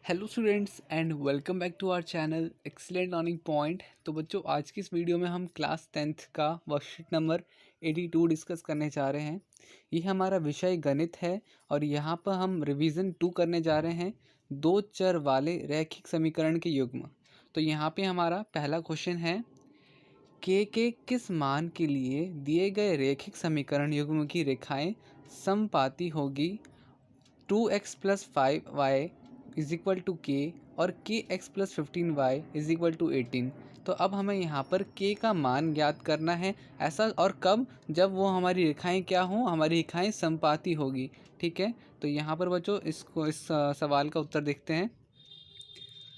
Hello students and welcome back to our channel excellent learning point. तो बच्चों, आज की इस वीडियो में हम क्लास 10th का वर्कशीट नंबर 82 डिस्कस करने जा रहे हैं। ये हमारा विषय गणित है और यहाँ पर हम रिवीजन 2 करने जा रहे हैं, दो चर वाले रैखिक समीकरण के युग्म। तो यहाँ पे हमारा पहला क्वेश्चन है, के किस मान के लिए दिए गए रैखिक समीकरण युग्म की रेखाएं समपाती होगी 2x + 5y is equal to के और kx + 15y is equal to 18। तो अब हमें यहाँ पर k का मान ज्ञात करना है, ऐसा और कब, जब वो हमारी रेखाएं क्या हों, हमारी रेखाएं समपाती होगी। ठीक है, तो यहाँ पर बच्चों इस सवाल का उत्तर देखते हैं।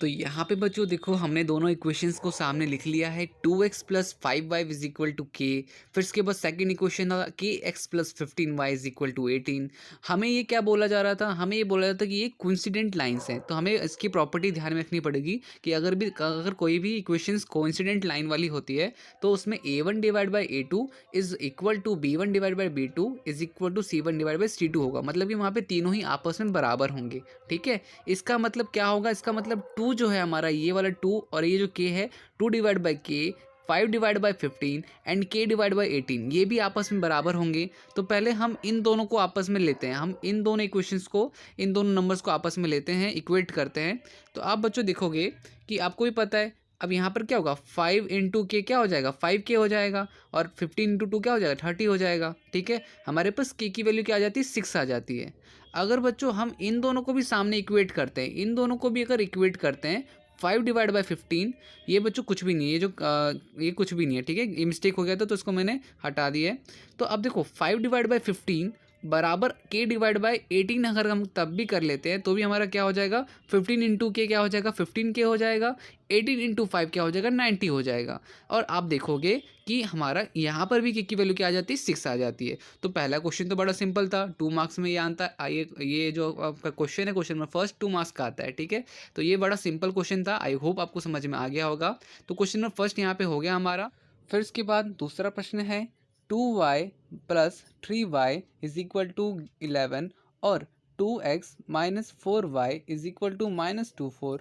तो यहाँ पे बच्चों देखो, हमने दोनों इक्वेशंस को सामने लिख लिया है। 2x + 5y is equal to के, फिर इसके बाद सेकंड इक्वेशन था kx + 15y is equal to 18। हमें ये क्या बोला जा रहा था, हमें ये बोला जाता कि ये कोइंसिडेंट लाइंस हैं। तो हमें इसकी प्रॉपर्टी ध्यान में रखनी पड़ेगी कि अगर कोई भी इक्वेशंस कोइंसिडेंट लाइन वाली होती है तो उसमें a1 / a2 is equal to b1 / b2 is equal to c1 / c2 होगा। मतलब कि वहाँ पे तीनों ही आपस में बराबर होंगे। ठीक है, इसका मतलब क्या होगा, इसका मतलब 2 जो है हमारा, ये वाला 2 और ये जो k है, 2 / k, 5 / 15 एंड k / 18, ये भी आपस में बराबर होंगे। तो पहले हम इन दोनों को आपस में लेते हैं, हम इन दोनों इक्वेशंस को, इन दोनों नंबर्स को आपस में लेते हैं, इक्वेट करते हैं। तो आप बच्चों देखोगे कि आपको भी पता है, अब यहाँ पर क्या होगा, 5 × k क्या हो जाएगा, 5k हो जाएगा, और 15 × 2 क्या हो जाएगा, 30 हो जाएगा। ठीक है, हमारे पास k की वैल्यू क्या आ जाती है, 6 आ जाती है। अगर बच्चों हम इन दोनों को भी सामने इक्वेट करते हैं, इन दोनों को भी अगर इक्वेट करते हैं, 5 / 15, ये बच्चों कुछ भी नहीं है, ये कुछ भी नहीं है। ठीक है, ये मिस्टेक हो गया था तो इसको मैंने हटा दिया है। तो अब देखो, 5 / 15 बराबर k / 18 अगर हम तब भी कर लेते हैं तो भी हमारा क्या हो जाएगा, 15 × k क्या हो जाएगा, 15k हो जाएगा, 18 × 5 क्या हो जाएगा, 90 हो जाएगा। और आप देखोगे कि हमारा यहाँ पर भी k की वैल्यू क्या आ जाती है, 6 आ जाती है। तो पहला क्वेश्चन तो बड़ा सिंपल था, 2 मार्क्स में ये आता है। ये जो आपका क्वेश्चन है, क्वेश्चन में फर्स्ट 2 मार्क्स का आता है। ठीक है, तो ये बड़ा सिंपल क्वेश्चन था, आई होप आपको समझ में आ गया होगा। तो क्वेश्चन नंबर फर्स्ट यहाँ पे हो गया हमारा। फिर इसके बाद दूसरा प्रश्न है, 2y + 3y is equal to 11 और 2x - 4y is equal to -24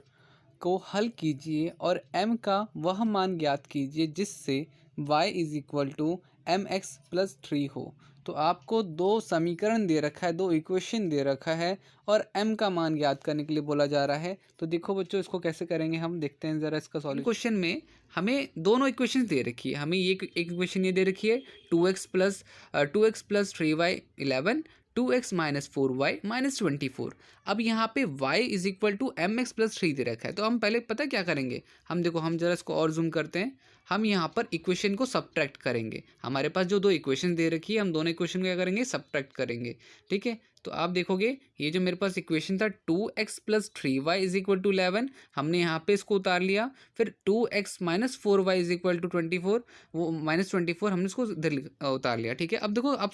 को हल कीजिए और m का वह मान ज्ञात कीजिए जिससे y is equal to mx + 3 हो। तो आपको दो समीकरण दे रखा है, दो इक्वेशन दे रखा है और m का मान ज्ञात करने के लिए बोला जा रहा है। तो देखो बच्चों, इसको कैसे करेंगे हम, देखते हैं ज़रा इसका सॉल्यूशन। क्वेश्चन में हमें दोनों इक्वेशन दे रखी है, हमें ये एक इक्वेशन ये दे रखी है, 2x + 3y 11, 2x - 4y - 24। अब यहाँ पे y is equal to mx + 3 दे रखा है। तो हम पहले पता क्या करेंगे, हम देखो, हम जरा इसको और जूम करते हैं, हम यहाँ पर इक्वेशन को सब्ट्रैक्ट करेंगे। हमारे पास जो दो इक्वेशन दे रखी है, हम दोनों इक्वेशन को क्या करेंगे, सब्ट्रैक्ट करेंगे। ठीक है, तो आप देखोगे ये जो मेरे पास इक्वेशन था, 2x + 3y is equal to 11, हमने यहाँ पे इसको उतार लिया। फिर 2x - 4y is equal to 24, वो -24 हमने इसको इधर उतार लिया। ठीक है, अब देखो, आप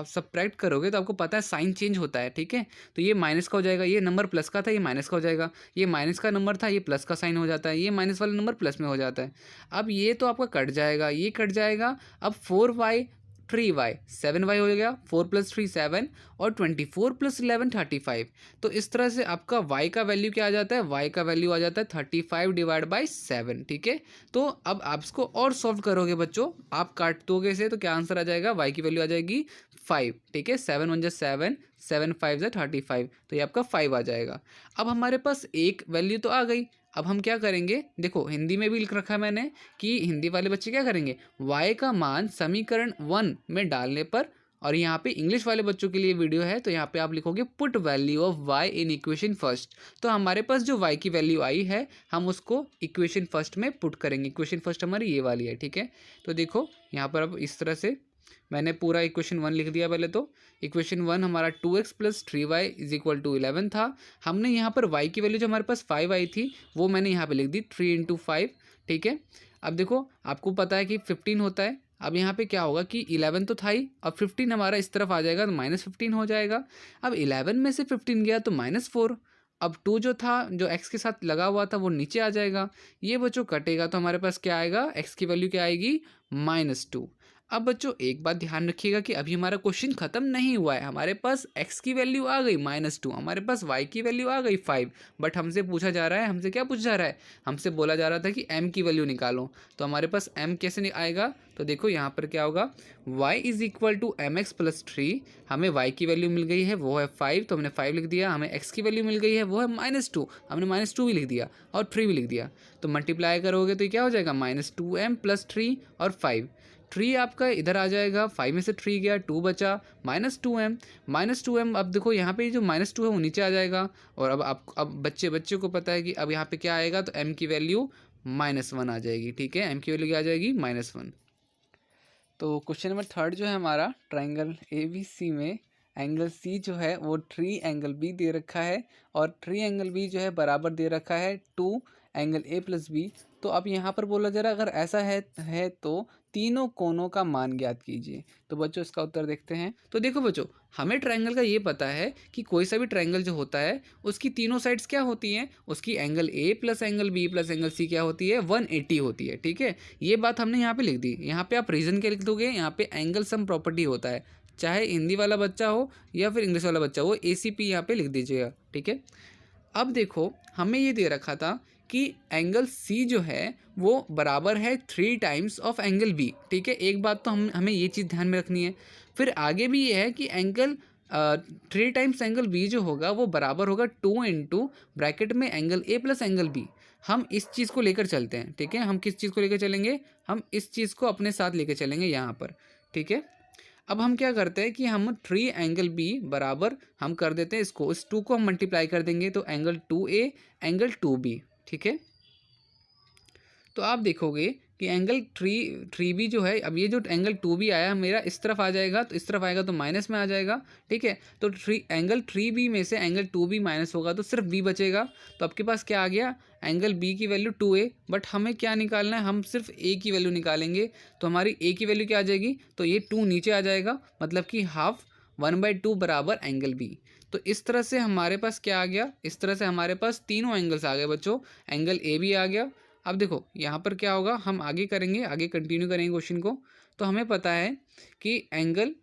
सब्ट्रैक्ट करोगे तो आपको पता है साइन चेंज होता है। ठीक है, तो ये माइनस का हो जाएगा, ये नंबर प्लस का था, ये माइनस का हो जाएगा, ये माइनस का नंबर था, ये प्लस का साइन हो जाता है, ये माइनस वाला नंबर प्लस में हो जाता है। अब ये तो आपका कट जाएगा, ये कट जाएगा। अब 4y 3y 7y हो गया, 4 + 3 7 और 24 + 11 35। तो इस तरह से आपका y का वैल्यू क्या आ जाता है, y का वैल्यू आ जाता है 35 / 7। ठीक है, तो अब आप इसको और सॉल्व करोगे बच्चों, आप काट दोगे इसे तो क्या आंसर आ जाएगा, y की वैल्यू आ जाएगी 5। ठीक है, 7 × 1 = 7, 7 × 5 = 35, तो ये आपका 5 आ जाएगा। अब हमारे पास एक वैल्यू तो आ गई। अब हम क्या करेंगे, देखो हिंदी में भी लिख रखा है मैंने कि हिंदी वाले बच्चे क्या करेंगे, y का मान समीकरण 1 में डालने पर, और यहाँ पे इंग्लिश वाले बच्चों के लिए वीडियो है, तो यहाँ पे आप लिखोगे put value of y in equation first. तो हमारे पास जो y की वैल्यू आई है, हम उसको इक्वेशन फर्स्ट में पुट करेंगे। इक्वेशन फर्स्ट हमारी ये वाली है। ठीक है, तो देखो यहाँ पर अब इस तरह से मैंने पूरा इक्वेशन 1 लिख दिया। पहले तो इक्वेशन 1 हमारा 2x + 3y is equal to 11 था। हमने यहाँ पर y की वैल्यू जो हमारे पास 5 आई थी, वो मैंने यहाँ पे लिख दी 3 × 5। ठीक है, अब देखो, आपको पता है कि 15 होता है। अब यहाँ पे क्या होगा कि 11 तो था ही, अब 15 हमारा इस तरफ आ जाएगा तो -15 हो जाएगा। अब 11 में से 15 गया तो -4। अब 2 जो था, जो x के साथ लगा हुआ था, वो नीचे आ जाएगा। ये बच्चों कटेगा तो हमारे पास क्या आएगा, x की वैल्यू क्या आएगी, -2। अब बच्चों एक बात ध्यान रखिएगा कि अभी हमारा क्वेश्चन खत्म नहीं हुआ है। हमारे पास x की वैल्यू आ गई -2, हमारे पास y की वैल्यू आ गई 5, बट हमसे पूछा जा रहा है, हमसे क्या पूछा जा रहा है, हमसे बोला जा रहा था कि m की वैल्यू निकालो। तो हमारे पास m कैसे आएगा, तो देखो यहाँ पर क्या होगा, y is equal to mx plus 3, हमें y की वैल्यू मिल गई है वो है 5, तो हमने 5 लिख दिया। हमें x की वैल्यू मिल गई है वो है -2, हमने -2 भी लिख दिया और 3 भी लिख दिया। तो मल्टीप्लाई करोगे तो ये क्या हो जाएगा, -2m प्लस 3 और 5। 3 आपका इधर आ जाएगा, 5 में से 3 गया, 2 बचा, -2m। अब देखो यहाँ पे जो -2 है वो नीचे आ जाएगा। और अब बच्चे को पता है कि अब यहाँ पे क्या आएगा, तो m की वैल्यू -1 आ जाएगी। ठीक है, m की वैल्यू क्या आ जाएगी, -1। तो क्वेश्चन नंबर 3 जो है हमारा, ट्राइंगल ABC में एंगल C जो है वो 3 एंगल B दे रखा है और 3 एंगल B जो है बराबर दे रखा है 2 एंगल A प्लस B। तो अब यहाँ पर बोला जा रहा है अगर ऐसा है तो तीनों कोणों का मान ज्ञात कीजिए। तो बच्चों इसका उत्तर देखते हैं। तो देखो बच्चों, हमें ट्रायंगल का ये पता है कि कोई सा भी ट्रायंगल जो होता है उसकी तीनों साइड्स क्या होती हैं, उसकी angle A plus angle B plus angle C क्या होती है, 180 होती है। ठीक है, ये बात हमने यहाँ पे लिख दी। यहाँ पे आप रीजन क्या लिख दोगे, यहाँ पे एंगल सम प्रॉपर्टी होता है, चाहे हिंदी वाला बच्चा हो या फिर इंग्लिश वाला बच्चा हो, ACP यहाँ पे लिख दीजिएगा। ठीक है, अब देखो हमें ये दे रखा था कि एंगल C जो है वो बराबर है 3 टाइम्स ऑफ एंगल B। ठीक है, एक बात तो हमें ये चीज़ ध्यान में रखनी है। फिर आगे भी ये है कि एंगल 3 टाइम्स एंगल B जो होगा वो बराबर होगा 2 इंटू ब्रैकेट में angle A plus angle B। हम इस चीज़ को लेकर चलते हैं। ठीक है, हम किस चीज़ को लेकर चलेंगे, हम इस चीज़ को अपने साथ लेकर चलेंगे यहाँ पर। ठीक है, अब हम क्या करते हैं कि हम 3 एंगल B बराबर हम कर देते हैं इसको, इस 2 को हम मल्टीप्लाई कर देंगे तो एंगल 2A एंगल 2B। ठीक है, तो आप देखोगे कि एंगल 3B जो है, अब ये जो एंगल 2B आया मेरा इस तरफ आ जाएगा, तो इस तरफ आएगा तो माइनस में आ जाएगा। ठीक है, तो एंगल 3B में से एंगल 2B माइनस होगा तो सिर्फ B बचेगा। तो आपके पास क्या आ गया, एंगल B की वैल्यू 2A, बट हमें क्या निकालना है, हम सिर्फ A की वैल्यू निकालेंगे। तो हमारी A की वैल्यू क्या आ जाएगी, तो ये 2 नीचे आ जाएगा, मतलब कि हाफ 1/2 बराबर एंगल B। तो इस तरह से हमारे पास क्या आ गया, इस तरह से हमारे पास तीनों एंगल्स आ गए बच्चों। एंगल A भी आ गया। अब देखो यहाँ पर क्या होगा, हम आगे करेंगे, आगे कंटिन्यू करेंगे क्वेश्चन को। तो हमें पता है कि एंगल,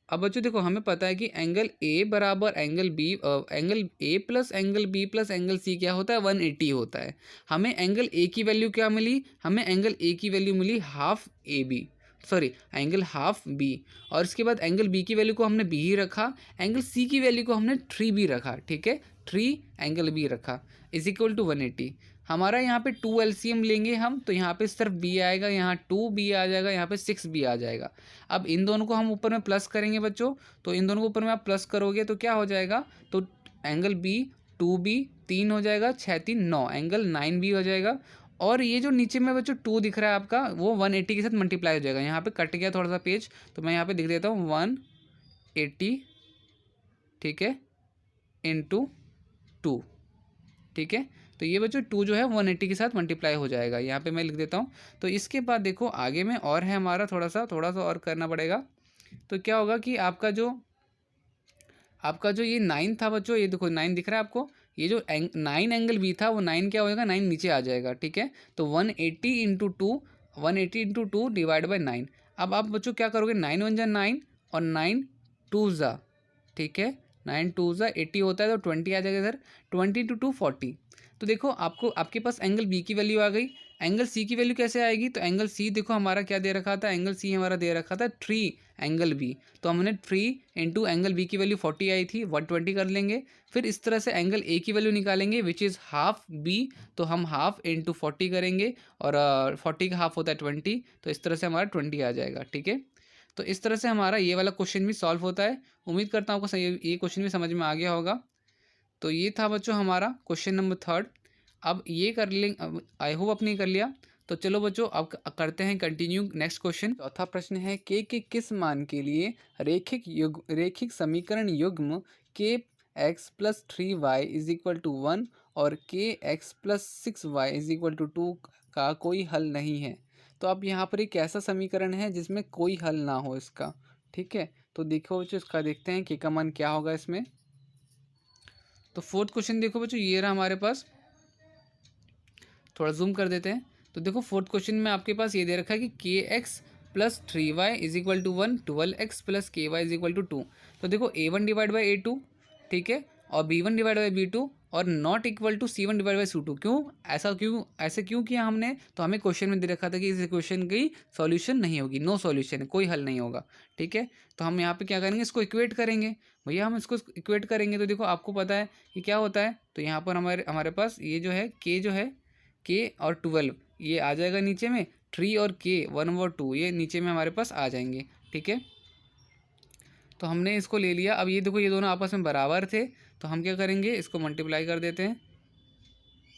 अब बच्चों देखो हमें पता है कि एंगल A बराबर angle B, angle A plus angle B plus angle C क्या होता है, 180 होता है। हमें एंगल A की वैल्यू क्या मिली, हमें एंगल A की वैल्यू मिली half AB, sorry angle half B। और इसके बाद एंगल B की वैल्यू को हमने B ही रखा, एंगल C की वैल्यू को हमने 3B रखा। ठीक है, 3 एंगल B रखा इज इक्वल टू 180। हमारा यहाँ पे 2 LCM लेंगे हम, तो यहाँ पे सिर्फ B आएगा, यहाँ 2B आ जाएगा, यहाँ पे 6B आ जाएगा। अब इन दोनों को हम ऊपर में प्लस करेंगे बच्चों, तो इन दोनों को ऊपर में आप प्लस करोगे तो क्या हो जाएगा, तो एंगल B 2B 3 हो जाएगा, 6 3 9, एंगल 9B हो जाएगा। और ये जो नीचे में बच्चों 2 दिख रहा है आपका, वो 180 के साथ मल्टीप्लाई हो जाएगा। यहाँ पे कट गया थोड़ा सा पेज, तो मैं यहाँ पे दिख देता हूँ 180, ठीक है, इंटू 2। ठीक है, तो ये बच्चों 2 जो है 180 के साथ मल्टीप्लाई हो जाएगा, यहाँ पे मैं लिख देता हूँ। तो इसके बाद देखो आगे में और है हमारा, थोड़ा सा और करना पड़ेगा। तो क्या होगा कि आपका जो ये 9 था बच्चों, ये देखो 9 दिख रहा है आपको, ये जो 9 एंगल B था वो 9 क्या हो जाएगा, 9 नीचे आ जाएगा। ठीक है, तो 180 इंटू 2, 180 इंटू 2 डिवाइड बाई 9। अब आप बच्चों क्या करोगे, 9 1 जा 9 और 9 2 जा, ठीक है, 9 2 जा 80 होता है, तो 20 आ जाएगा इधर, 20 इंटू 2 40। तो देखो आपके पास एंगल B की वैल्यू आ गई। एंगल C की वैल्यू कैसे आएगी, तो एंगल C देखो हमारा क्या दे रखा था, एंगल C हमारा दे रखा था 3 एंगल B, तो हमने 3 इंटू एंगल B की वैल्यू 40 आई थी, 120 कर लेंगे। फिर इस तरह से एंगल A की वैल्यू निकालेंगे विच इज़ हाफ B, तो हम हाफ इंटू 40 करेंगे, और 40 का हाफ होता है 20, तो इस तरह से हमारा 20 आ जाएगा। ठीक है, तो इस तरह से हमारा ये वाला क्वेश्चन भी सॉल्व होता है। उम्मीद करता हूँ आपको ये क्वेश्चन भी समझ में आ गया होगा। तो ये था बच्चों हमारा क्वेश्चन नंबर 3। अब ये कर लें, आई होप आपने कर लिया। तो चलो बच्चों अब करते हैं कंटिन्यू नेक्स्ट क्वेश्चन। चौथा प्रश्न है, के किस मान के लिए रेखिक समीकरण युग्म k x plus 3y is equal to 1 और k x plus 6y is equal to 2 का कोई हल नहीं है। तो अब यहाँ पर एक ऐसा समीकरण है जिसमें कोई हल ना हो इसका। ठीक है, तो देखो बच्चों इसका देखते हैं के का मान क्या होगा इसमें। तो फोर्थ क्वेश्चन देखो बच्चों, ये रहा हमारे पास, थोड़ा जूम कर देते हैं। तो देखो फोर्थ क्वेश्चन में आपके पास ये दे रखा है कि k x plus 3y is equal to 1, 12x plus ky is equal to 2। तो देखो a1 डिवाइड बाई a2, ठीक है, और b1 डिवाइड बाई b2 और not equal to c1 divide by c2। क्यों ऐसे क्यों किया हमने? तो हमें क्वेश्चन में दे रखा था कि इस इक्वेशन की सॉल्यूशन नहीं होगी, नो सॉल्यूशन है, कोई हल नहीं होगा, ठीक है। तो हम यहाँ पे क्या करेंगे, इसको इक्वेट करेंगे। भैया हम इसको इक्वेट करेंगे तो देखो आपको पता है कि क्या होता है। तो यहाँ पर हमारे पास ये जो है k और 12 ये आ जाएगा नीचे में, 3 और k 1 और 2 ये नीचे में हमारे पास आ जाएंगे, ठीक है। तो हमने इसको ले लिया। अब ये देखो ये दोनों आपस में बराबर थे, तो हम क्या करेंगे, इसको मल्टीप्लाई कर देते हैं।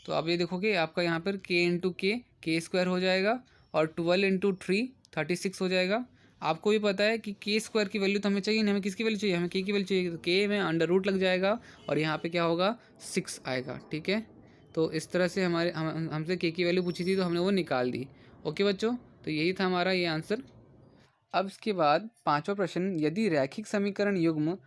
तो अब ये देखोगे आपका यहाँ पर k इंटू के स्क्वायर हो जाएगा और 12 इंटू 3 36 हो जाएगा। आपको भी पता है कि के स्क्वायर की वैल्यू तो हमें चाहिए नहीं, हमें किसकी वैल्यू चाहिए, हमें के की वैल्यू चाहिए। तो के में अंडर रूट लग जाएगा और यहाँ पे क्या होगा 6 आएगा, ठीक है। तो इस तरह से हमसे के की वैल्यू पूछी थी तो हमने वो निकाल दी। ओके बच्चों, तो यही था हमारा ये आंसर। अब इसके बाद पांचवा प्रश्न, यदि रैखिक समीकरण युग्म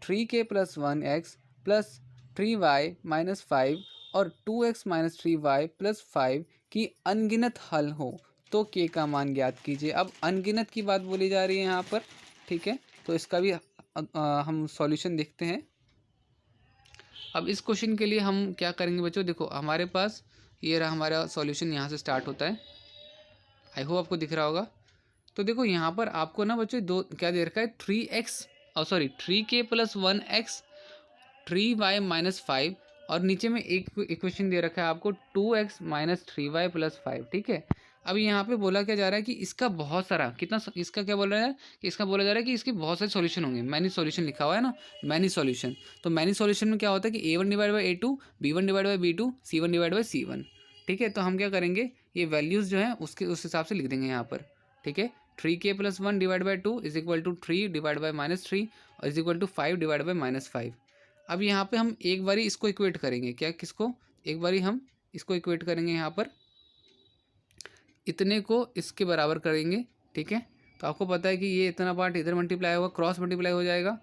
3k plus 1x plus 3y minus 5 और 2x माइनस 3y प्लस 5 की अनगिनत हल हो तो k का मान ज्ञात कीजिए। अब अनगिनत की बात बोली जा रही है यहाँ पर, ठीक है। तो इसका भी हम सॉल्यूशन देखते हैं। अब इस क्वेश्चन के लिए हम क्या करेंगे बच्चों, देखो हमारे पास ये रहा हमारा सॉल्यूशन, यहाँ से स्टार्ट होता है। आई होप आपको दिख रहा होगा। तो देखो यहाँ पर आपको ना बच्चों दो क्या दे रखा है, 3k plus 1x 3y minus 5 और नीचे में एक इक्वेशन दे रखा है आपको 2x माइनस 3y प्लस 5, ठीक है। अब यहाँ पे बोला क्या जा रहा है कि इसका बहुत सारा इसका क्या बोल रहा है कि इसका बोला जा रहा है कि इसके बहुत सारे सॉल्यूशन होंगे। मैनी सॉल्यूशन लिखा हुआ है ना, मैनी सॉल्यूशन। तो मैनी सॉल्यूशन में क्या होता है कि a1 divide by a2, b1 divide by b2, c1 divide by c1, ठीक है। तो हम क्या करेंगे, ये वैल्यूज़ जो हैं उस हिसाब से लिख देंगे यहाँ पर, ठीक है। 3k प्लस 1 divide by 2 is equal to 3 divide by minus 3 और is equal to 5 divide by minus 5। अब यहाँ पे हम एक बारी इसको इक्वेट करेंगे, क्या किसको, एक बारी हम इसको इक्वेट करेंगे, यहाँ पर इतने को इसके बराबर करेंगे, ठीक है। तो आपको पता है कि ये इतना पार्ट इधर मल्टीप्लाई होगा, क्रॉस मल्टीप्लाई हो जाएगा।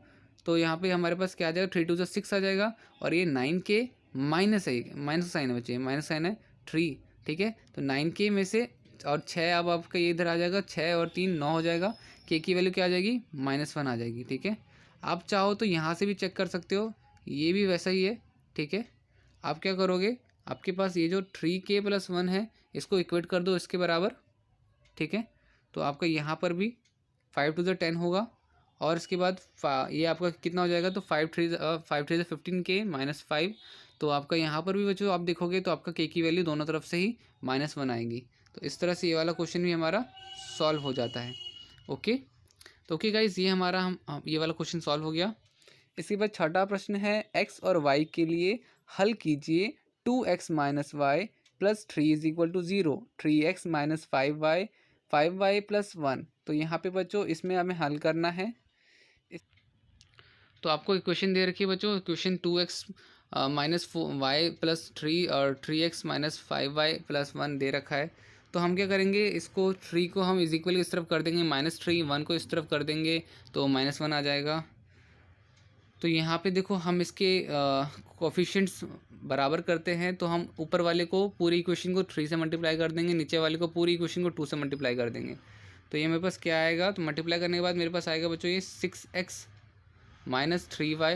तो यहाँ पे हमारे पास क्या आ जाएगा, 3 2 6 आ जाएगा और ये 9k माइनस है, माइनस साइन है बच्चे, माइनस साइन है 3, ठीक है। तो 9k में से और 6 अब आपका ये इधर आ जाएगा, 6 और 3 9 हो जाएगा। k की वैल्यू क्या आ जाएगी, -1 आ जाएगी, ठीक है। आप चाहो तो यहाँ से भी चेक कर सकते हो, ये भी वैसा ही है, ठीक है। आप क्या करोगे, आपके पास ये जो 3k प्लस 1 है इसको इक्वेट कर दो इसके बराबर, ठीक है। तो आपका यहाँ पर भी 5 टू द 10 होगा और इसके बाद ये आपका कितना हो जाएगा, तो 5 3 15k माइनस 5। तो आपका यहाँ पर भी बच्चों आप देखोगे तो आपका k की वैल्यू दोनों तरफ से ही -1 आएगी। तो इस तरह से ये वाला क्वेश्चन भी हमारा सॉल्व हो जाता है। ओके, तो ओके गाइज, ये हमारा ये वाला क्वेश्चन सॉल्व हो गया। इसके बाद छठा प्रश्न है, x और y के लिए हल कीजिए 2x minus y plus 3 is equal to 0, 3x minus 5y plus 1। तो यहाँ पे बच्चों इसमें हमें हल करना है। तो आपको इक्वेशन दे रखी है बच्चों, equation 2x minus y plus 3 और 3x माइनस 5y प्लस 1 दे रखा है। तो हम क्या करेंगे, इसको 3 को हम इज इक्वल इस तरफ कर देंगे, -3, 1 को इस तरफ कर देंगे तो -1 आ जाएगा। तो यहाँ पे देखो हम इसके कोफिशिएंट्स बराबर करते हैं, तो हम ऊपर वाले को पूरी इक्वेशन को 3 से मल्टीप्लाई कर देंगे, नीचे वाले को पूरी इक्वेशन को 2 से मल्टीप्लाई कर देंगे। तो ये मेरे पास क्या आएगा, तो मल्टीप्लाई करने के बाद मेरे पास आएगा बच्चों ये 6x minus 3y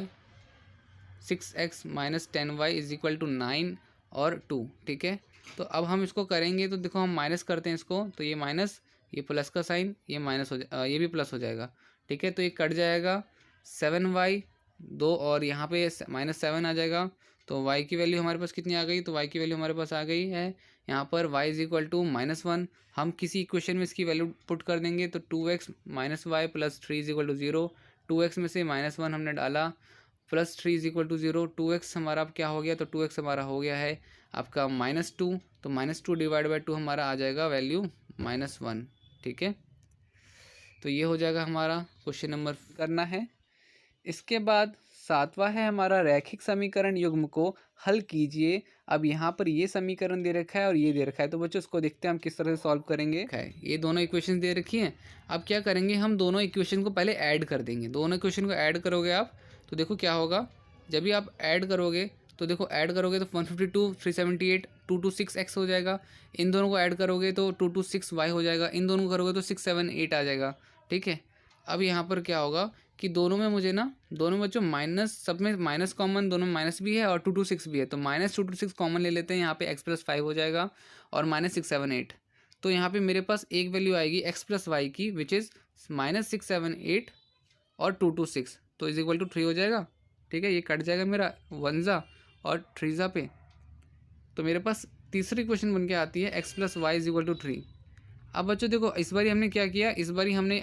6x minus 10y is equal to 9 और 2, ठीक है। तो अब हम इसको करेंगे तो देखो हम माइनस करते हैं इसको, तो ये माइनस, ये प्लस का साइन, ये माइनस ये भी प्लस हो जाएगा, ठीक है। तो ये कट जाएगा 7y 2 और यहाँ पे -7 आ जाएगा। तो y की वैल्यू हमारे पास कितनी आ गई, तो y की वैल्यू हमारे पास आ गई है यहाँ पर y इज इक्वल टू -1। हम किसी इक्वेशन में इसकी वैल्यू पुट कर देंगे, तो 2x minus y plus 3 is equal to 0। 2x में से -1 हमने डाला, plus 3 is equal to 0। 2x हमारा अब क्या हो गया, तो 2x हमारा हो गया है आपका -2। तो -2 डिवाइड बाई 2 हमारा आ जाएगा वैल्यू -1, ठीक है। तो ये हो जाएगा हमारा क्वेश्चन नंबर करना है। इसके बाद सातवां है हमारा, रैखिक समीकरण युग्म को हल कीजिए। अब यहाँ पर ये समीकरण दे रखा है और ये दे रखा है, तो बच्चों इसको देखते हैं हम किस तरह से सॉल्व करेंगे। ये दोनों इक्वेशन दे रखी हैं। अब क्या करेंगे, हम दोनों इक्वेशन को पहले ऐड कर देंगे। दोनों इक्वेशन को ऐड करोगे आप तो देखो क्या होगा, जब भी आप ऐड करोगे तो देखो ऐड करोगे तो 152 378 226x हो जाएगा। इन दोनों को ऐड करोगे तो 226y हो जाएगा। इन दोनों को करोगे तो 678 आ जाएगा। ठीक है, अब यहाँ पर क्या होगा कि दोनों में मुझे ना, दोनों में जो माइनस, सब में माइनस कॉमन, दोनों में माइनस भी है और 226 भी है, तो -226 कॉमन ले लेते हैं। यहाँ पे x+5 हो जाएगा और -678। तो यहाँ पे मेरे पास एक वैल्यू आएगी x+y की विच इज़ -678 और 226, तो = 3 हो जाएगा। ठीक है, ये कट जाएगा मेरा 1 और 3 पे। तो मेरे पास तीसरी क्वेश्चन बन के आती है x+y = 3। अब बच्चों देखो, इस बारी हमने क्या किया, इस बारी हमने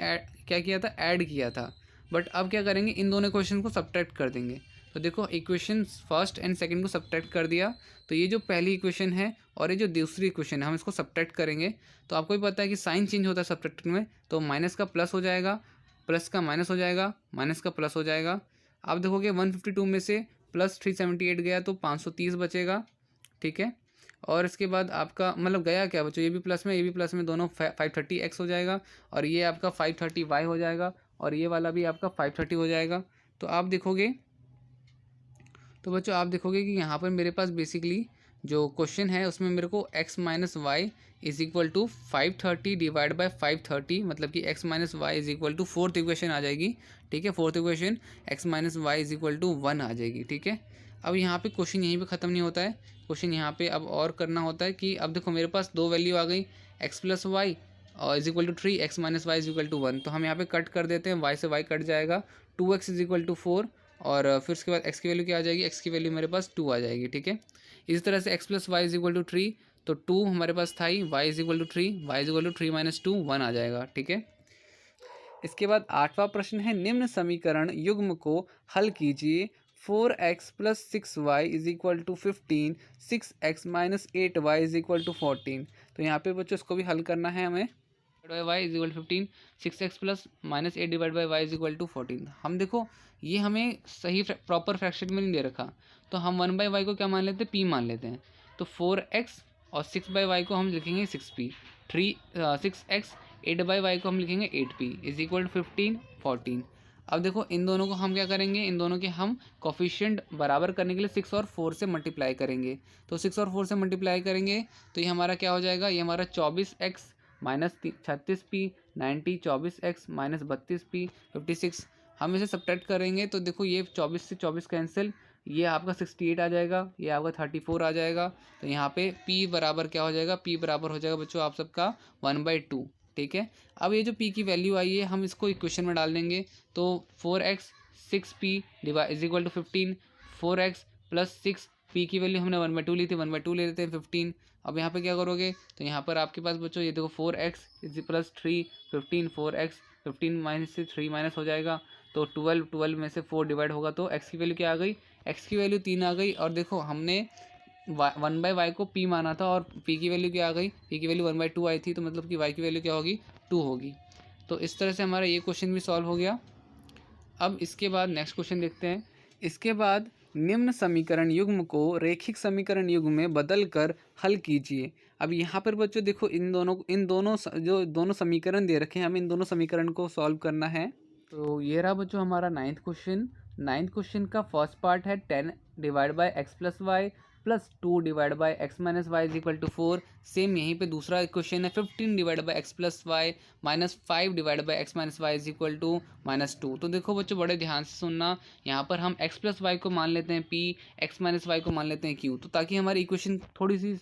क्या किया था, ऐड किया था। बट अब क्या करेंगे, इन दोनों क्वेश्चन को सब्ट्रैक्ट कर देंगे। तो देखो इक्वेशन फर्स्ट एंड सेकंड को सब्ट्रैक्ट कर दिया, तो ये जो पहली इक्वेशन है और ये जो दूसरी इक्वेशन है हम इसको सब्ट्रैक्ट करेंगे। तो आपको भी पता है कि साइन चेंज होता है सब्ट्रैक्ट में, तो माइनस का प्लस हो जाएगा, प्लस का माइनस हो जाएगा, माइनस का प्लस हो जाएगा। आप देखोगे 152 में से प्लस 378 गया तो 530 बचेगा। ठीक है, और इसके बाद आपका मतलब गया क्या बच्चों, ये भी प्लस में, ये भी प्लस में, दोनों 530x हो जाएगा और ये आपका 530y हो जाएगा और ये वाला भी आपका 530 हो जाएगा। तो आप देखोगे, तो बच्चों आप देखोगे कि यहाँ पर मेरे पास बेसिकली जो क्वेश्चन है उसमें मेरे को x - y = 530 डिवाइड बाय 530, मतलब कि x - y = फोर्थ इक्वेशन आ जाएगी। ठीक है, फोर्थ इक्वेशन x - y = 1 आ जाएगी। ठीक है, अब यहाँ पे क्वेश्चन यहीं पे ख़त्म नहीं होता है, क्वेश्चन यहाँ पे अब और करना होता है कि अब देखो मेरे पास दो वैल्यू आ गई, x+y और = 3, x - y = 1। तो हम यहाँ पे कट कर देते हैं, y से y कट जाएगा, 2x = 4 और फिर उसके बाद x की वैल्यू क्या आ जाएगी, x की वैल्यू मेरे पास 2 आ जाएगी। ठीक है, इसी तरह से x+y = 3, तो 2 हमारे पास था ही, y = 3, y = 3 - 2 1 आ जाएगा। ठीक है, इसके बाद 8वां प्रश्न है, निम्न समीकरण युग्म को हल कीजिए। 4x + 6y = 15, 6x - 8y = 14। तो यहाँ पे बच्चों इसको भी हल करना है हमें। y = 15, 6x + -8 divide by y = 14। हम देखो ये हमें सही प्रॉपर फ्रैक्शन में नहीं दे रखा, तो हम 1/y को क्या मान लेते हैं, p मान लेते हैं। तो 4x और 6/y को हम लिखेंगे 6p, 6x 8/y को हम लिखेंगे 8p = 15 14। अब देखो इन दोनों को हम क्या करेंगे, इन दोनों के हम कोफिशिएंट बराबर करने के लिए 6 और 4 से मल्टीप्लाई करेंगे। तो 6 और 4 से मल्टीप्लाई करेंगे तो ये हमारा क्या हो जाएगा, ये हमारा 24x - 36p 90, 24x - 32p 56। हम इसे सब्ट्रैक्ट करेंगे तो देखो ये 24 से 24 कैंसिल, ये आपका 68 आ जाएगा, ये आपका 34 आ जाएगा। तो यहाँ पे p बराबर क्या हो जाएगा, p बराबर हो जाएगा बच्चों आप सबका 1/2। ठीक है, अब ये जो p की वैल्यू आई है हम इसको इक्वेशन में डाल देंगे। तो 4x 6p = 15, 4x + 6 p की वैल्यू हमने 1/2 ली थी, 1/2 ले लेते हैं 15। अब यहाँ पे क्या करोगे, तो यहाँ पर आपके पास बच्चों ये देखो 4x + 3 15, 4x 15 - से 3 माइनस हो जाएगा, तो 12 में से 4 डिवाइड होगा तो x की वैल्यू क्या आ गई, x की वैल्यू 3 आ गई। और देखो हमने 1/y को p माना था और p की वैल्यू क्या आ गई, p की वैल्यू 1/2 आई थी, तो मतलब कि y की वैल्यू क्या होगी, 2 होगी। तो इस तरह से हमारा ये क्वेश्चन भी सॉल्व हो गया। अब इसके बाद नेक्स्ट क्वेश्चन देखते हैं। इसके बाद निम्न समीकरण युग्म को रैखिक समीकरण युग्म में बदल कर हल कीजिए। अब यहाँ पर बच्चों देखो इन दोनों जो दोनों समीकरण दे रखे हैं, हमें इन दोनों समीकरण को सॉल्व करना है। तो ये रहा बच्चों हमारा 9th क्वेश्चन। 9th क्वेश्चन का फर्स्ट पार्ट है 10 divide by x + y + 2 divide by x - y = 4। Same यहीं पे दूसरा क्वेश्चन है 15 divide by x + y -5 divide by x - y = -2। तो देखो बच्चों बड़े ध्यान से सुनना, यहाँ पर हम x + y को मान लेते हैं p, x - y को मान लेते हैं q, तो ताकि हमारी इक्वेशन थोड़ी सी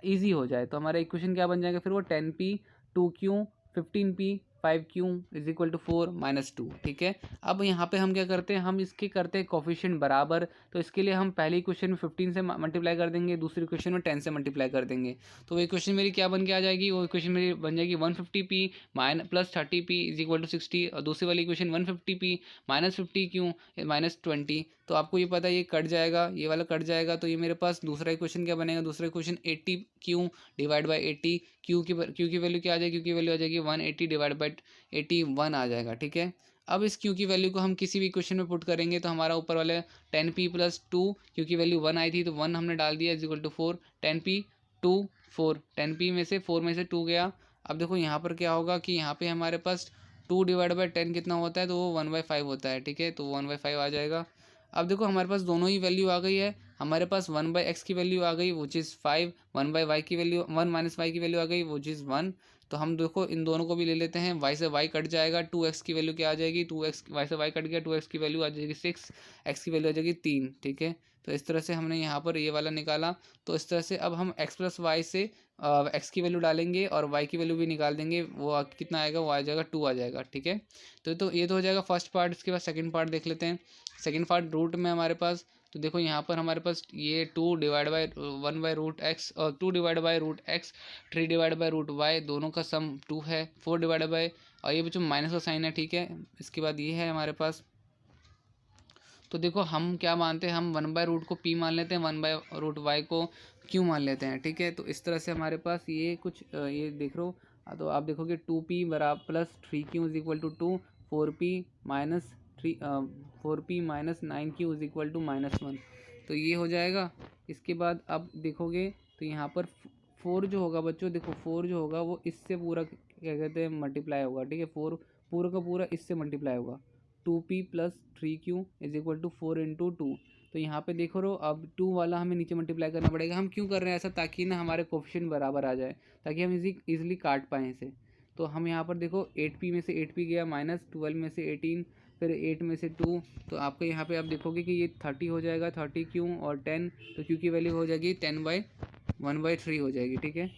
ईजी हो जाए। तो हमारा इक्वेशन क्या बन जाएगा फिर, वो 10p 2q 15p 5q = 4 - 2। ठीक है, अब यहाँ पे हम क्या करते हैं, हम इसके करते हैं कोफिशिएंट बराबर। तो इसके लिए हम पहली क्वेश्चन में 15 से मल्टीप्लाई कर देंगे, दूसरी क्वेश्चन में 10 से मल्टीप्लाई कर देंगे। तो वो इक्वेशन मेरी क्या बन के आ जाएगी, वो इक्वेशन मेरी बन जाएगी 150p + 30p = 60, और दूसरी वाली इक्वेशन 150p - 50q -20। तो आपको ये पता है ये कट जाएगा, ये वाला कट जाएगा, तो ये मेरे पास दूसरा इक्वेशन क्या बनेगा, दूसरा equation 80q divide by 80, Q की वैल्यू क्या आ जाएगी, क्यू की वैल्यू आ जाएगी 180 डिवाइड बाई 81 आ जाएगा। ठीक है, अब इस क्यू की वैल्यू को हम किसी भी इक्वेशन में पुट करेंगे तो हमारा ऊपर वाले 10p + 2, क्यू की वैल्यू 1 आई थी तो 1 हमने डाल दिया = 4, 10p 2 4, 10p में से 4 में से 2 गया। अब देखो यहाँ पर क्या होगा कि यहाँ पे हमारे पास 2 डिवाइड बाई 10 कितना होता है, तो वो 1/5 होता है। ठीक है, तो 1/5 आ जाएगा। अब देखो हमारे पास दोनों ही वैल्यू आ गई है, हमारे पास 1/x की वैल्यू आ गई विच इज़ 5, 1/y की वैल्यू 1 - y की वैल्यू आ गई विच इज़ 1। तो हम देखो इन दोनों को भी ले लेते हैं, y से y कट जाएगा, 2x की वैल्यू क्या आ जाएगी, 2x, y से y कट गया, 2x की वैल्यू आ जाएगी 6, x की वैल्यू आ जाएगी 3। ठीक है, तो इस तरह से हमने यहाँ पर ये वाला निकाला। तो इस तरह से अब हम x प्लस वाई से x की वैल्यू डालेंगे और y की वैल्यू भी निकाल देंगे, वो कितना आएगा, वो आ जाएगा 2 आ जाएगा। ठीक है, तो ये तो हो जाएगा फर्स्ट पार्ट। इसके बाद सेकंड पार्ट देख लेते हैं। सेकंड पार्ट रूट में हमारे पास, तो देखो यहाँ पर हमारे पास ये 2 डिवाइड बाई 1/√x और 2 divide by √x, 3 divide by √y, दोनों का सम 2 है, 4 डिवाइड बाई, और ये बच्चों माइनस का साइन है। ठीक है, इसके बाद ये है हमारे पास। तो देखो हम क्या मानते हैं, हम 1/√को p मान लेते हैं, 1/√y को q मान लेते हैं। ठीक है, तो इस तरह से हमारे पास ये कुछ ये देख लो। तो आप देखोगे 2p बराबर plus 3q is equal to 2, 4p minus 9q is equal to -1। तो ये हो जाएगा। इसके बाद अब देखोगे तो यहाँ पर 4 जो होगा बच्चों, देखो 4 जो होगा वो इससे पूरा क्या कहते हैं मल्टीप्लाई होगा। ठीक है, 4 पूरा का पूरा इससे मल्टीप्लाई होगा। 2p plus 3q is equal to 4 into 2। तो यहाँ पे देखो रो, अब 2 वाला हमें नीचे मल्टीप्लाई करना पड़ेगा। हम क्यों कर रहे हैं ऐसा, ताकि ना हमारे कोफिशिएंट बराबर आ जाए, ताकि हम इजीली काट पाएँ इसे। तो हम यहाँ पर देखो 8p में से 8p गया, -12 में से 18, फिर 8 में से 2। तो आपको यहाँ पे आप देखोगे कि ये 30 हो जाएगा, 30q और 10, तो q की वैल्यू हो जाएगी 10/1/3 हो जाएगी। ठीक है,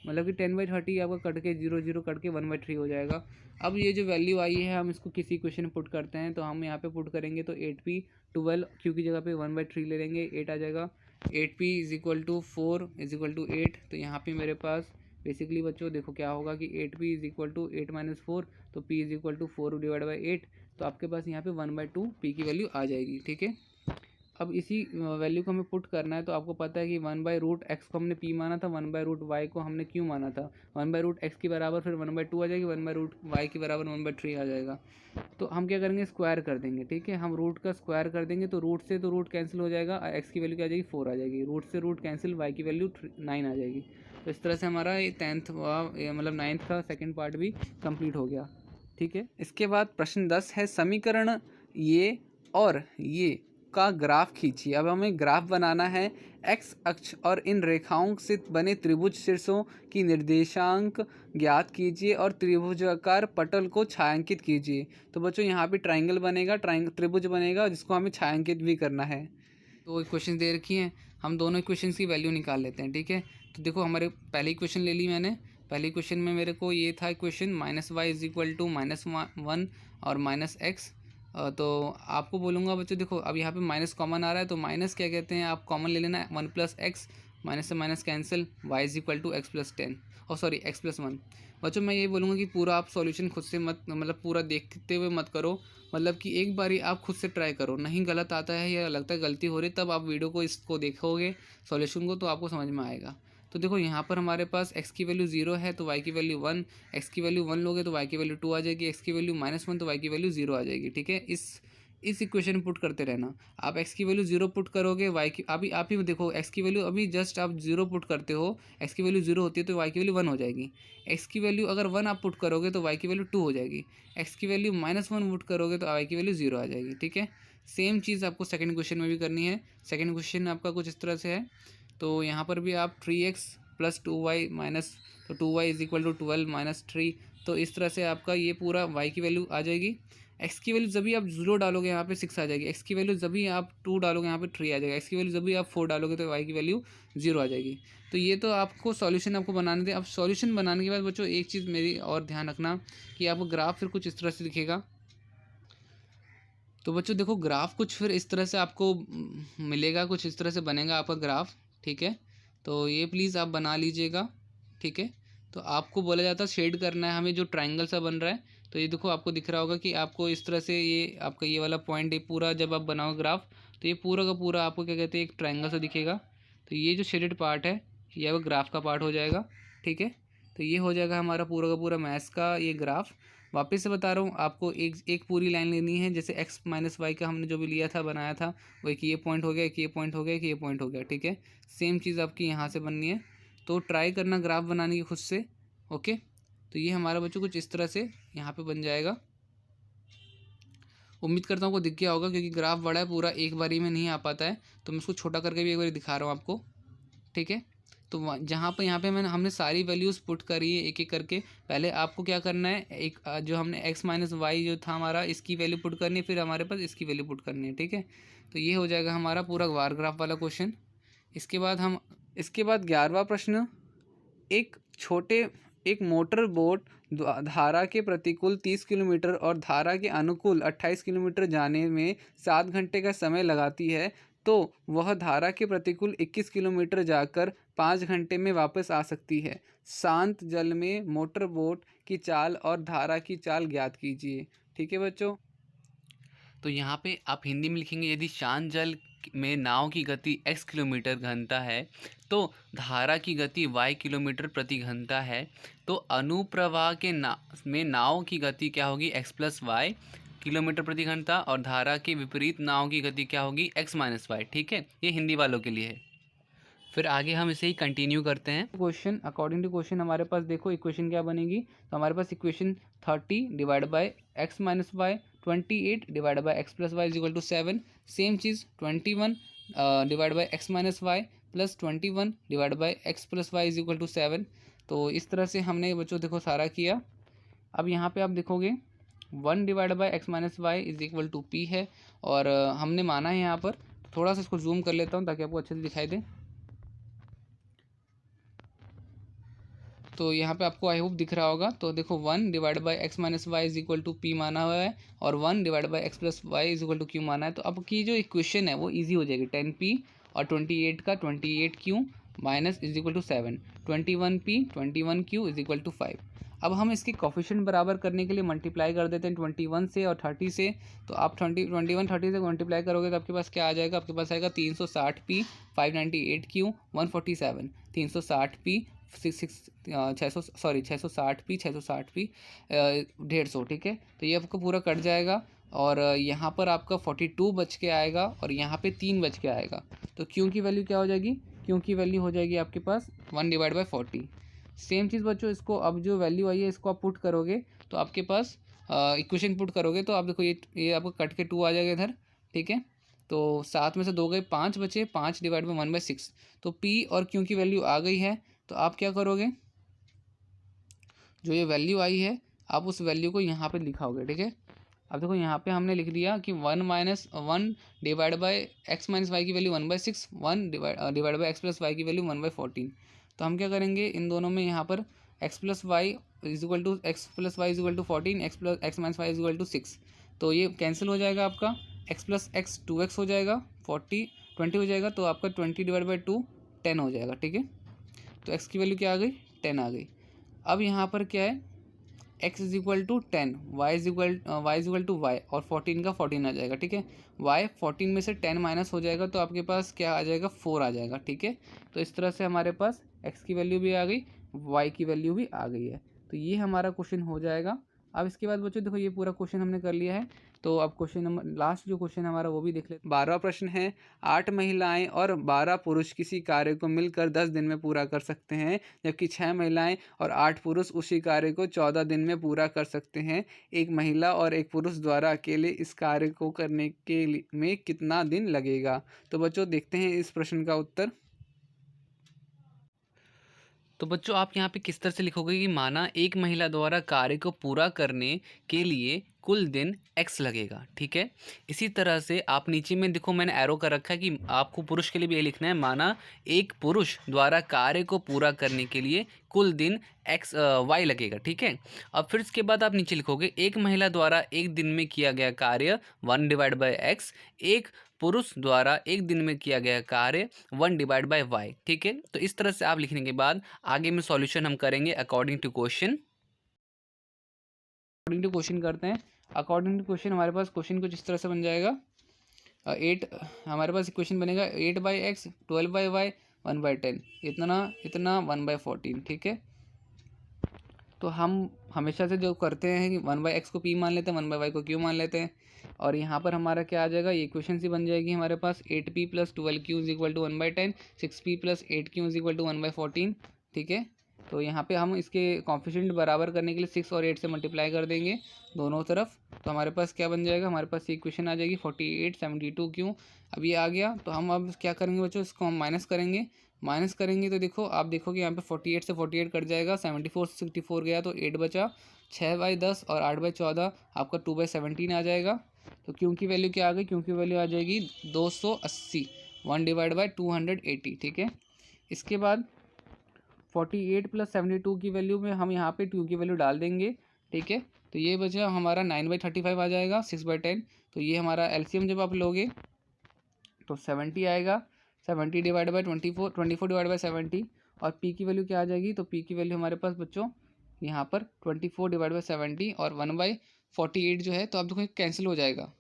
मतलब कि 10/30 आपका कट के 0 0 कट के 1/3 हो जाएगा। अब ये जो वैल्यू आई है हम इसको किसी क्वेश्चन में पुट करते हैं। तो हम यहाँ पे पुट करेंगे तो 8p 12 q की जगह पे 1/3 ले लेंगे, 8 आ जाएगा। 8p is equal to 4 is equal to 8। तो यहाँ पे मेरे पास बेसिकली बच्चों देखो क्या होगा कि 8p इज इक्वल टू 8 - 4, तो p is equal to 4 divide by 8। तो आपके पास यहाँ पे 1/2 p की वैल्यू आ जाएगी। ठीक है, अब इसी वैल्यू को हमें पुट करना है। तो आपको पता है कि 1/√x को हमने p माना था, 1/√y को हमने q माना था। 1/√x की बराबर फिर 1/2 आ जाएगी, 1/√y की बराबर 1/3 आ जाएगा। तो हम क्या करेंगे, स्क्वायर कर देंगे। ठीक है, हम रूट का स्क्वायर कर देंगे, तो रूट से तो रूट कैंसिल हो जाएगा, x की वैल्यू क्या आ जाएगी, 4 आ जाएगी। रूट से रूट कैंसिल, y की वैल्यू 9 आ जाएगी। तो इस तरह से हमारा ये 10th मतलब 9th का सेकेंड पार्ट भी कंप्लीट हो गया। ठीक है, इसके बाद प्रश्न 10 है, समीकरण ये और ये का ग्राफ खींचिए। अब हमें ग्राफ बनाना है। एक्स अक्ष और इन रेखाओं से बने त्रिभुज शीर्षों की निर्देशांक ज्ञात कीजिए और त्रिभुजाकार पटल को छायांकित कीजिए। तो बच्चों यहाँ पे ट्राइंगल बनेगा, त्रिभुज बनेगा, जिसको हमें छायांकित भी करना है। तो इक्वेशन दे रखी हैं, हम दोनों इक्वेशन की वैल्यू निकाल लेते हैं। ठीक है, तो देखो हमारे पहली इक्वेशन ले ली मैंने। पहली इक्वेशन में मेरे को ये था equation -y is equal to -1 और -x। तो आपको बोलूँगा बच्चों देखो अब यहाँ पे माइनस कॉमन आ रहा है, तो माइनस क्या कहते हैं, आप कॉमन ले लेना, 1 + x, माइनस से minus cancel, y is equal to x + 10 और सॉरी x + 1। बच्चों मैं ये बोलूँगा कि पूरा आप सॉल्यूशन खुद से मत, मतलब पूरा देखते हुए मत करो, मतलब कि एक बारी आप खुद से ट्राई करो, नहीं गलत आता है या लगता है गलती हो रही, तब आप वीडियो को इसको देखोगे सॉल्यूशन को, तो आपको समझ में आएगा। तो देखो यहाँ पर हमारे पास x की वैल्यू 0 है तो y की वैल्यू 1, x की वैल्यू 1 लोगे तो y की वैल्यू 2 आ जाएगी, x की वैल्यू -1 तो y की वैल्यू 0 आ जाएगी। ठीक है, इस इक्वेशन पुट करते रहना। आप x की वैल्यू 0 पुट करोगे, y की अभी आप ही देखो x की वैल्यू अभी जस्ट आप 0 पुट करते हो, x की वैल्यू 0 होती है तो y की वैल्यू 1 हो जाएगी। x की वैल्यू अगर 1 आप पुट करोगे तो y की वैल्यू 2 हो जाएगी। x की वैल्यू -1 पुट करोगे तो y की वैल्यू 0 आ जाएगी। ठीक है, सेम चीज़ आपको सेकंड क्वेश्चन में भी करनी है। सेकंड क्वेश्चन आपका कुछ इस तरह से है। तो यहाँ पर भी आप 3x + 2y माइनस, तो 2y इज इक्वल टू 12 - 3। तो इस तरह से आपका ये पूरा y की वैल्यू आ जाएगी। x की वैल्यू जब भी आप 0 डालोगे यहाँ पे 6 आ जाएगी, x की वैल्यू जब भी आप 2 डालोगे यहाँ पे 3 आ जाएगा, x की वैल्यू जब भी आप 4 डालोगे तो y की वैल्यू 0 आ जाएगी। तो ये तो आपको सॉल्यूशन आपको बनाने दें। अब सॉल्यूशन बनाने के बाद बच्चों एक चीज़ मेरी और ध्यान रखना कि आपको ग्राफ फिर कुछ इस तरह से दिखेगा। तो बच्चों देखो ग्राफ कुछ फिर इस तरह से आपको मिलेगा, कुछ इस तरह से बनेगा आपका ग्राफ। ठीक है, तो ये प्लीज़ आप बना लीजिएगा। ठीक है, तो आपको बोला जाता है शेड करना है हमें, जो ट्रायंगल सा बन रहा है। तो ये देखो आपको दिख रहा होगा कि आपको इस तरह से ये आपका ये वाला पॉइंट, ये पूरा जब आप बनाओ ग्राफ तो ये पूरा का पूरा आपको क्या कहते हैं, एक ट्रायंगल सा दिखेगा। तो ये जो शेडेड पार्ट है ये वो ग्राफ का पार्ट हो जाएगा। ठीक है, तो ये हो जाएगा हमारा पूरा का पूरा मैथ्स का ये ग्राफ। वापस से बता रहा हूँ आपको, एक पूरी लाइन लेनी है, जैसे x - y का हमने जो भी लिया था बनाया था, वो एक ये पॉइंट हो गया, एक ये पॉइंट हो गया, एक ये पॉइंट हो गया। ठीक है, सेम चीज़ आपकी यहाँ से बननी है। तो ट्राई करना ग्राफ बनाने की खुद से। ओके, तो ये हमारा बच्चों कुछ इस तरह से यहाँ पे बन जाएगा। उम्मीद करता हूँ आपको दिख गया होगा, क्योंकि ग्राफ बड़ा है, पूरा एक बारी में नहीं आ पाता है, तो मैं उसको छोटा करके भी एक बार दिखा रहा हूँ आपको, ठीक है। तो जहाँ पे यहाँ पे हमने सारी वैल्यूज़ पुट करी है एक एक करके। पहले आपको क्या करना है, एक जो हमने x माइनस वाई जो था हमारा, इसकी वैल्यू पुट करनी है, फिर हमारे पास इसकी वैल्यू पुट करनी है, ठीक है। तो ये हो जाएगा हमारा पूरा बार ग्राफ वाला क्वेश्चन। इसके बाद 11वां प्रश्न, एक मोटर बोट धारा के प्रतिकूल 30 किलोमीटर और धारा के अनुकूल 28 किलोमीटर जाने में 7 घंटे का समय लगाती है, तो वह धारा के प्रतिकूल 21 किलोमीटर जाकर 5 घंटे में वापस आ सकती है। शांत जल में मोटर बोट की चाल और धारा की चाल ज्ञात कीजिए, ठीक है बच्चों। तो यहाँ पे आप हिंदी में लिखेंगे, यदि शांत जल में नाव की गति x किलोमीटर घंटा है तो धारा की गति y किलोमीटर प्रति घंटा है, तो अनुप्रवाह के में नाव की गति क्या होगी, x प्लस वाई किलोमीटर प्रति घंटा, और धारा के विपरीत नाव की गति क्या होगी, x माइनस वाई, ठीक है। ये हिंदी वालों के लिए है। फिर आगे हम इसे ही कंटिन्यू करते हैं। क्वेश्चन अकॉर्डिंग टू क्वेश्चन हमारे पास देखो इक्वेशन क्या बनेगी, तो हमारे पास equation 30 divide by x minus y, 28 divide by x plus y is equal to 7। Same चीज़ 21 divide by x minus y plus 21 divide by x plus y is equal to 7। तो इस तरह से हमने बच्चों देखो सारा किया। अब यहाँ पे आप देखोगे 1 divide by x minus y is equal to p है, और हमने माना है यहाँ पर। थोड़ा सा इसको जूम कर लेता हूँ ताकि आपको अच्छे से दिखाई दे। तो यहाँ पे आपको आई होप दिख रहा होगा। तो देखो 1 divide by x minus y is equal to p माना हुआ है, और 1 divide by x plus y is equal to q माना है। तो अब की जो इक्वेशन है वो इजी हो जाएगी। 10p और 28 का 28q minus is equal to 7, 21p 21q is equal to 5। अब हम इसके कोफिशिएंट बराबर करने के लिए मल्टीप्लाई कर देते हैं 21 से और 30 से। तो आप 21 30 से मल्टीप्लाई करोगे तो आपके पास क्या आ जाएगा, आपके पास आएगा 360p 598q 147, 360p 660p 150, ठीक है। तो ये आपको पूरा कट जाएगा, और यहाँ पर आपका 42 बच के आएगा, और यहाँ पे 3 बच के आएगा। तो क्यू की वैल्यू क्या हो जाएगी, क्यू की वैल्यू हो जाएगी आपके पास 1 डिवाइड बाई 40। सेम चीज़ बच्चों, इसको अब जो वैल्यू आई है इसको आप पुट करोगे तो आपके पास इक्वेशन पुट करोगे तो आप देखो ये आपको कट के 2 आ जाएगा इधर, ठीक है। तो 7 में से 2 गए, 5 बचे, 5 डिवाइड बाई 1/6। तो पी और क्यू की वैल्यू आ गई है। तो आप क्या करोगे, जो ये वैल्यू आई है आप उस वैल्यू को यहाँ पे लिखाओगे, ठीक है। अब देखो यहाँ पे हमने लिख दिया कि 1 divide by x minus y की value 1/6, 1 divide by x plus y की वैल्यू 1/14। तो हम क्या करेंगे, इन दोनों में यहाँ पर x plus y is equal to 14, x minus y is equal to 6। तो ये कैंसिल हो जाएगा, आपका एक्स प्लस एक्स 2x हो जाएगा, 20 हो जाएगा। तो आपका 20 डिवाइड बाई 2 10 हो जाएगा, ठीक है। तो x की वैल्यू क्या आ गई, 10 आ गई। अब यहाँ पर क्या है, x is equal to 10, y is equal to y, और 14 का 14 आ जाएगा, ठीक है। y 14 में से 10 माइनस हो जाएगा तो आपके पास क्या आ जाएगा, 4 आ जाएगा, ठीक है। तो इस तरह से हमारे पास x की वैल्यू भी आ गई, y की वैल्यू भी आ गई है। तो ये हमारा क्वेश्चन हो जाएगा। अब इसके बाद बच्चों देखो ये पूरा क्वेश्चन हमने कर लिया है। तो अब क्वेश्चन नंबर लास्ट जो क्वेश्चन हमारा वो भी देख लेते हैं। 12वां प्रश्न है, 8 महिलाएं और 12 पुरुष किसी कार्य को मिलकर 10 दिन में पूरा कर सकते हैं, जबकि 6 महिलाएं और 8 पुरुष उसी कार्य को 14 दिन में पूरा कर सकते हैं। एक महिला और एक पुरुष द्वारा अकेले इस कार्य को करने के में कितना दिन लगेगा। तो बच्चों देखते हैं इस प्रश्न का उत्तर। तो बच्चों आप यहाँ पे किस तरह से लिखोगे कि माना एक महिला द्वारा कार्य को पूरा करने के लिए कुल दिन x लगेगा, ठीक है। इसी तरह से आप नीचे में देखो मैंने एरो कर रखा है कि आपको पुरुष के लिए भी ये लिखना है, माना एक पुरुष द्वारा कार्य को पूरा करने के लिए कुल दिन y लगेगा, ठीक है। अब फिर इसके बाद आप नीचे लिखोगे एक महिला द्वारा एक दिन में किया गया कार्य 1 डिवाइड बाई x, एक पुरुष द्वारा एक दिन में किया गया कार्य 1 डिवाइड बाई वाई, ठीक है। तो इस तरह से आप लिखने के बाद आगे में सॉल्यूशन हम करेंगे according to question. According to question करते हैं। अकॉर्डिंग टू क्वेश्चन हमारे पास क्वेश्चन कुछ इस तरह से बन जाएगा। 8 हमारे पास इक्वेशन बनेगा 8/x 12/y 1/10, इतना 1/14, ठीक है। तो हम हमेशा से जो करते हैं कि 1/x को p मान लेते हैं, 1/y को q मान लेते हैं, और यहाँ पर हमारा क्या आ जाएगा, ये इक्वेशन सी बन जाएगी हमारे पास 8p plus 12q is equal to 1/10, 6p plus 8q is equal to 1/14, ठीक है। तो यहाँ पे हम इसके कॉन्फिशेंट बराबर करने के लिए 6 और 8 से मल्टीप्लाई कर देंगे दोनों तरफ। तो हमारे पास क्या बन जाएगा, हमारे पास ये इक्वेशन आ जाएगी 48 72 क्यों। अब ये आ गया तो हम अब क्या करेंगे बच्चों, इसको हम माइनस करेंगे तो देखो आप देखोगे यहाँ पे 48 से 48 कट जाएगा, 74 से 64 गया तो 8 बचा, 6/10 और 8/14 आपका 2/17 आ जाएगा। तो क्यों की वैल्यू क्या आ गई, क्यों की वैल्यू आ जाएगी 280, 1/280, ठीक है। इसके बाद 48 + 72 की वैल्यू में हम यहाँ पे 2 की वैल्यू डाल देंगे, ठीक है। तो ये बचा हमारा 9/35 आ जाएगा, 6/10। तो ये हमारा एलसीएम जब आप लोगे तो 70 आएगा, 70 डिवाइड बाई 24, 24 डिवाइड बाई 70। और पी की वैल्यू क्या आ जाएगी, तो पी की वैल्यू हमारे पास बच्चों यहाँ पर 24 डिवाइड बाई 70 और 1/48 जो है, तो आप देखो कैंसिल हो जाएगा,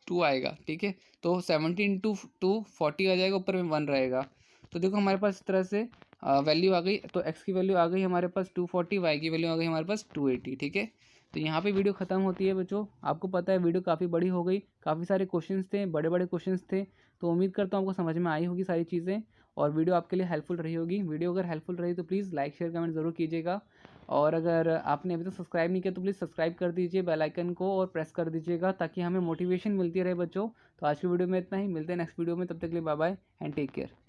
2 आएगा, ठीक है। तो 70 इंटू 2 40 आ जाएगा, ऊपर में 1 रहेगा। तो देखो हमारे पास इस तरह से वैल्यू आ गई। तो एक्स की वैल्यू आ गई हमारे पास 240, वाई की वैल्यू आ गई हमारे पास 280, ठीक है। तो यहाँ पे वीडियो ख़त्म होती है बच्चों। आपको पता है वीडियो काफ़ी बड़ी हो गई, काफ़ी सारे क्वेश्चंस थे, बड़े बड़े क्वेश्चंस थे। तो उम्मीद करता हूँ आपको समझ में आई होगी सारी चीज़ें और वीडियो आपके लिए हेल्पफुल रही होगी। वीडियो अगर हेल्पफुल रही तो प्लीज़ लाइक शेयर कमेंट ज़रूर कीजिएगा। और अगर आपने अभी तक सब्सक्राइब नहीं किया तो प्लीज़ सब्सक्राइब कर दीजिए बेल आइकन को और प्रेस कर दीजिएगा, ताकि हमें मोटिवेशन मिलती रहे बच्चों। तो आज की वीडियो में इतना ही, मिलते हैं नेक्स्ट वीडियो में, तब तक के लिए bye bye and take care.